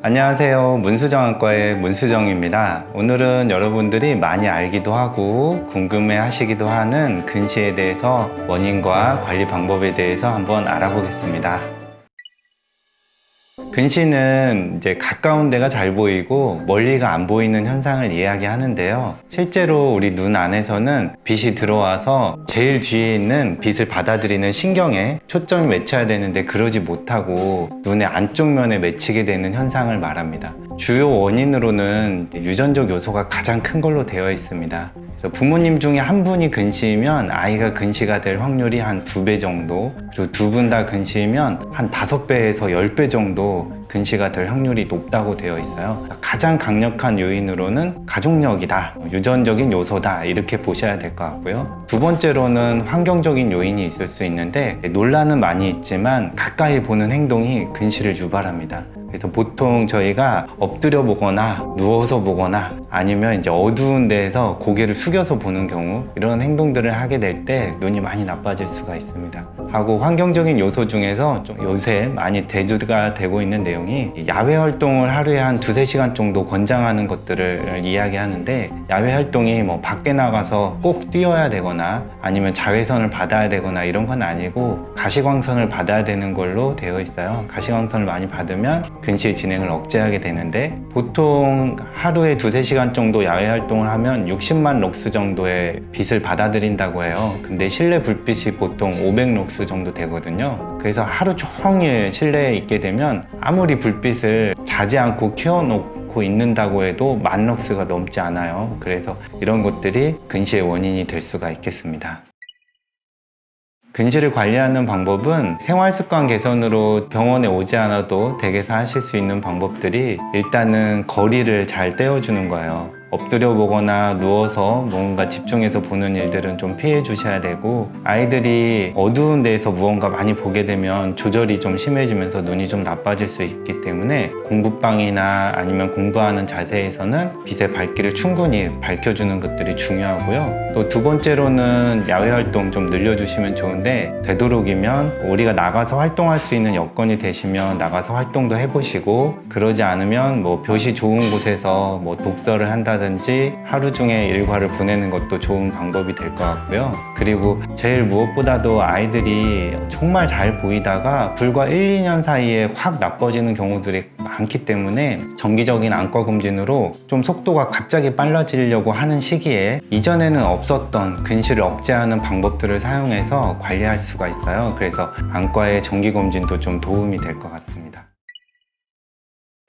안녕하세요. 문수정학과의 문수정입니다. 오늘은 여러분들이 많이 알기도 하고 궁금해 하시기도 하는 근시에 대해서 원인과 관리 방법에 대해서 한번 알아보겠습니다. 근시는 이제 가까운 데가 잘 보이고 멀리가 안 보이는 현상을 이야기하는데요. 실제로 우리 눈 안에서는 빛이 들어와서 제일 뒤에 있는 빛을 받아들이는 신경에 초점이 맺혀야 되는데 그러지 못하고 눈의 안쪽 면에 맺히게 되는 현상을 말합니다. 주요 원인으로는 유전적 요소가 가장 큰 걸로 되어 있습니다. 그래서 부모님 중에 한 분이 근시이면 아이가 근시가 될 확률이 한 2배 정도, 그리고 두 분 다 근시이면 한 5배에서 10배 정도 근시가 될 확률이 높다고 되어 있어요. 가장 강력한 요인으로는 가족력이다, 유전적인 요소다, 이렇게 보셔야 될 것 같고요. 두 번째로는 환경적인 요인이 있을 수 있는데, 논란은 많이 있지만 가까이 보는 행동이 근시를 유발합니다. 그래서 보통 저희가 엎드려 보거나 누워서 보거나 아니면 이제 어두운 데에서 고개를 숙여서 보는 경우, 이런 행동들을 하게 될 때 눈이 많이 나빠질 수가 있습니다. 하고 환경적인 요소 중에서 좀 요새 많이 대두가 되고 있는 내용이 야외 활동을 하루에 한 2-3시간 정도 권장하는 것들을 이야기하는데, 야외 활동이 뭐 밖에 나가서 꼭 뛰어야 되거나 아니면 자외선을 받아야 되거나 이런 건 아니고 가시광선을 받아야 되는 걸로 되어 있어요. 가시광선을 많이 받으면 근시의 진행을 억제하게 되는데, 보통 하루에 2-3시간 정도 야외 활동을 하면 60만 럭스 정도의 빛을 받아들인다고 해요. 근데 실내 불빛이 보통 500 럭스 정도 되거든요. 그래서 하루 종일 실내에 있게 되면 아무리 불빛을 자지 않고 켜놓고 있는다고 해도 10,000 럭스가 넘지 않아요. 그래서 이런 것들이 근시의 원인이 될 수가 있겠습니다. 근시를 관리하는 방법은 생활습관 개선으로 병원에 오지 않아도 댁에서 하실 수 있는 방법들이, 일단은 거리를 잘 떼어주는 거예요. 엎드려 보거나 누워서 뭔가 집중해서 보는 일들은 좀 피해 주셔야 되고, 아이들이 어두운 데에서 무언가 많이 보게 되면 조절이 좀 심해지면서 눈이 좀 나빠질 수 있기 때문에 공부방이나 아니면 공부하는 자세에서는 빛의 밝기를 충분히 밝혀주는 것들이 중요하고요. 또 두 번째로는 야외 활동 좀 늘려주시면 좋은데, 되도록이면 우리가 나가서 활동할 수 있는 여건이 되시면 나가서 활동도 해보시고, 그러지 않으면 뭐 볕이 좋은 곳에서 뭐 독서를 한다든지 하루 중에 일과를 보내는 것도 좋은 방법이 될 것 같고요. 그리고 제일 무엇보다도 아이들이 정말 잘 보이다가 불과 1-2년 사이에 확 나빠지는 경우들이 많기 때문에 정기적인 안과 검진으로 좀 속도가 갑자기 빨라지려고 하는 시기에 이전에는 없었던 근시를 억제하는 방법들을 사용해서 관리할 수가 있어요. 그래서 안과의 정기 검진도 좀 도움이 될 것 같습니다.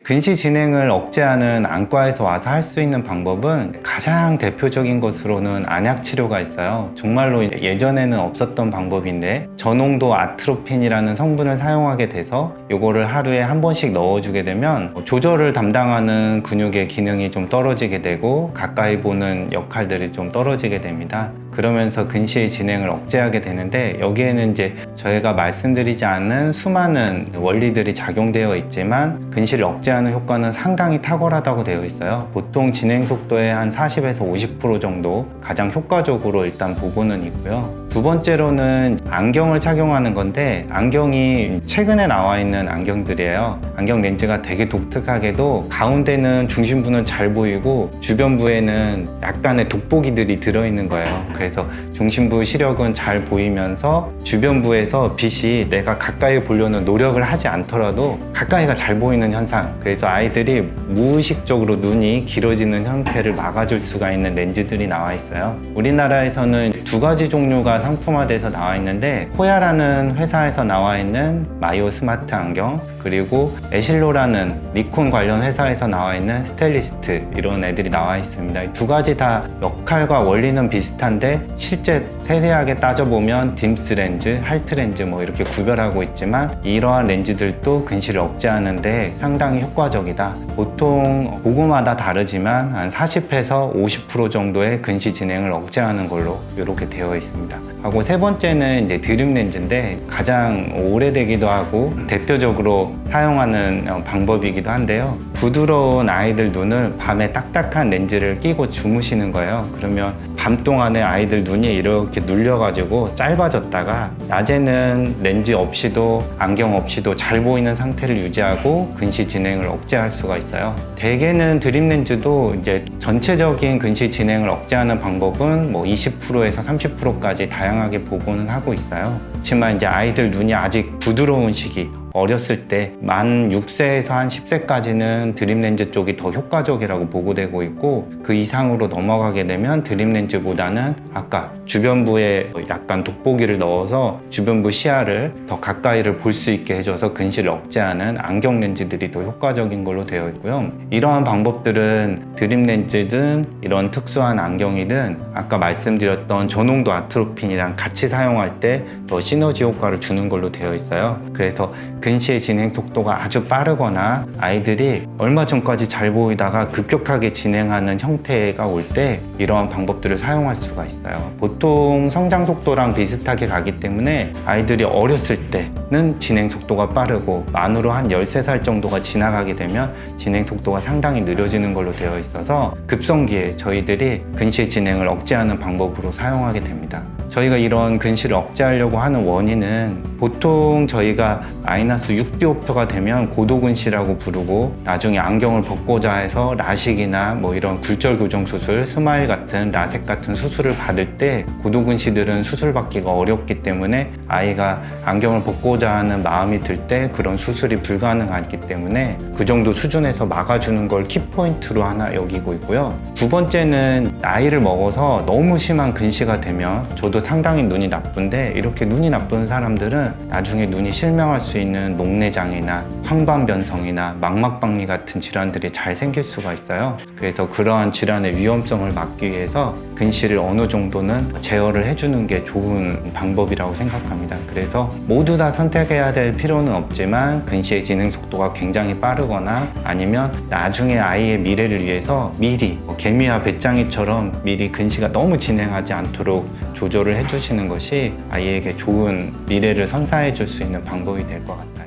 근시 진행을 억제하는 안과에서 와서 할 수 있는 방법은, 가장 대표적인 것으로는 안약 치료가 있어요. 정말로 예전에는 없었던 방법인데 저농도 아트로핀이라는 성분을 사용하게 돼서 이거를 하루에 한 번씩 넣어주게 되면 조절을 담당하는 근육의 기능이 좀 떨어지게 되고 가까이 보는 역할들이 좀 떨어지게 됩니다. 그러면서 근시의 진행을 억제하게 되는데, 여기에는 이제 저희가 말씀드리지 않은 수많은 원리들이 작용되어 있지만 근시를 억제하는 효과는 상당히 탁월하다고 되어 있어요. 보통 진행 속도의 한 40에서 50% 정도 가장 효과적으로 일단 보고는 있고요. 두 번째로는 안경을 착용하는 건데, 안경이 최근에 나와 있는 안경들이에요. 안경 렌즈가 되게 독특하게도 가운데는 중심부는 잘 보이고 주변부에는 약간의 돋보기들이 들어있는 거예요. 그래서 중심부 시력은 잘 보이면서 주변부에서 빛이 내가 가까이 보려는 노력을 하지 않더라도 가까이가 잘 보이는 현상, 그래서 아이들이 무의식적으로 눈이 길어지는 형태를 막아줄 수가 있는 렌즈들이 나와 있어요. 우리나라에서는 2가지 종류가 상품화돼서 나와 있는데, 호야라는 회사에서 나와 있는 마이오 스마트 안경, 그리고 에실로라는 니콘 관련 회사에서 나와 있는 스텔리스트, 이런 애들이 나와 있습니다. 이 2가지 다 역할과 원리는 비슷한데 실제 세세하게 따져보면 딤스 렌즈, 할트 렌즈 뭐 이렇게 구별하고 있지만, 이러한 렌즈들도 근시를 억제하는데 상당히 효과적이다. 보통 보고마다 다르지만 한 40에서 50% 정도의 근시 진행을 억제하는 걸로 이렇게 되어 있습니다. 하고 세 번째는 이제 드림 렌즈인데 가장 오래되기도 하고 대표적으로 사용하는 방법이기도 한데요. 부드러운 아이들 눈을 밤에 딱딱한 렌즈를 끼고 주무시는 거예요. 그러면 밤 동안에 아이들 눈이 이렇게 눌려가지고 짧아졌다가 낮에는 렌즈 없이도 안경 없이도 잘 보이는 상태를 유지하고 근시 진행을 억제할 수가 있어요. 대개는 드림 렌즈도 이제 전체적인 근시 진행을 억제하는 방법은 뭐 20%에서 30%까지 다양하게 보고는 하고 있어요. 그렇지만 이제 아이들 눈이 아직 부드러운 시기, 어렸을 때 만 6세에서 한 10세까지는 드림 렌즈 쪽이 더 효과적이라고 보고되고 있고, 그 이상으로 넘어가게 되면 드림 렌즈보다는 아까 주변부에 약간 돋보기를 넣어서 주변부 시야를 더 가까이를 볼 수 있게 해줘서 근시를 억제하는 안경 렌즈들이 더 효과적인 걸로 되어 있고요. 이러한 방법들은 드림 렌즈든 이런 특수한 안경이든 아까 말씀드렸던 저농도 아트로핀이랑 같이 사용할 때 더 시너지 효과를 주는 걸로 되어 있어요. 그래서 근시의 진행 속도가 아주 빠르거나 아이들이 얼마 전까지 잘 보이다가 급격하게 진행하는 형태가 올 때 이러한 방법들을 사용할 수가 있어요. 보통 성장 속도랑 비슷하게 가기 때문에 아이들이 어렸을 때는 진행 속도가 빠르고 만으로 한 13살 정도가 지나가게 되면 진행 속도가 상당히 느려지는 걸로 되어 있어서 급성기에 저희들이 근시의 진행을 억제하는 방법으로 사용하게 됩니다. 저희가 이런 근시를 억제하려고 하는 원인은 보통 저희가 마이너스 6디옵터가 되면 고도근시라고 부르고, 나중에 안경을 벗고자 해서 라식이나 뭐 이런 굴절 교정 수술, 스마일 같은 라섹 같은 수술을 받을 때 고도근시들은 수술받기가 어렵기 때문에 아이가 안경을 벗고자 하는 마음이 들 때 그런 수술이 불가능하기 때문에 그 정도 수준에서 막아주는 걸 키포인트로 하나 여기고 있고요. 두 번째는 나이를 먹어서 너무 심한 근시가 되면, 저도 상당히 눈이 나쁜데 이렇게 눈이 나쁜 사람들은 나중에 눈이 실명할 수 있는 녹내장이나 황반변성이나 망막박리 같은 질환들이 잘 생길 수가 있어요. 그래서 그러한 질환의 위험성을 막기 위해서 근시를 어느 정도는 제어를 해주는 게 좋은 방법이라고 생각합니다. 그래서 모두 다 선택해야 될 필요는 없지만 근시의 진행 속도가 굉장히 빠르거나 아니면 나중에 아이의 미래를 위해서 미리 개미와 배짱이처럼 미리 근시가 너무 진행하지 않도록 조절을 해주시는 것이 아이에게 좋은 미래를 선사해 줄 수 있는 방법이 될 것 같아요.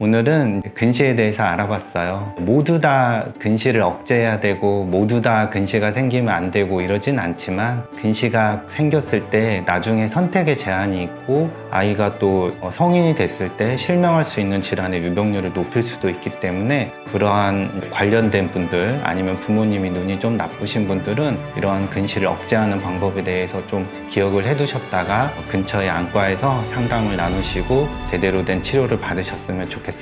오늘은 근시에 대해서 알아봤어요. 모두 다 근시를 억제해야 되고 모두 다 근시가 생기면 안 되고 이러진 않지만, 근시가 생겼을 때 나중에 선택의 제한이 있고 아이가 또 성인이 됐을 때 실명할 수 있는 질환의 유병률을 높일 수도 있기 때문에, 그러한 관련된 분들 아니면 부모님이 눈이 좀 나쁘신 분들은 이러한 근시를 억제하는 방법에 대해서 좀 기억을 해두셨다가 근처의 안과에서 상담을 나누시고 제대로 된 치료를 받으셨으면 좋겠습니다.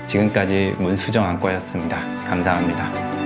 지금까지 문수정 안과였습니다. 감사합니다.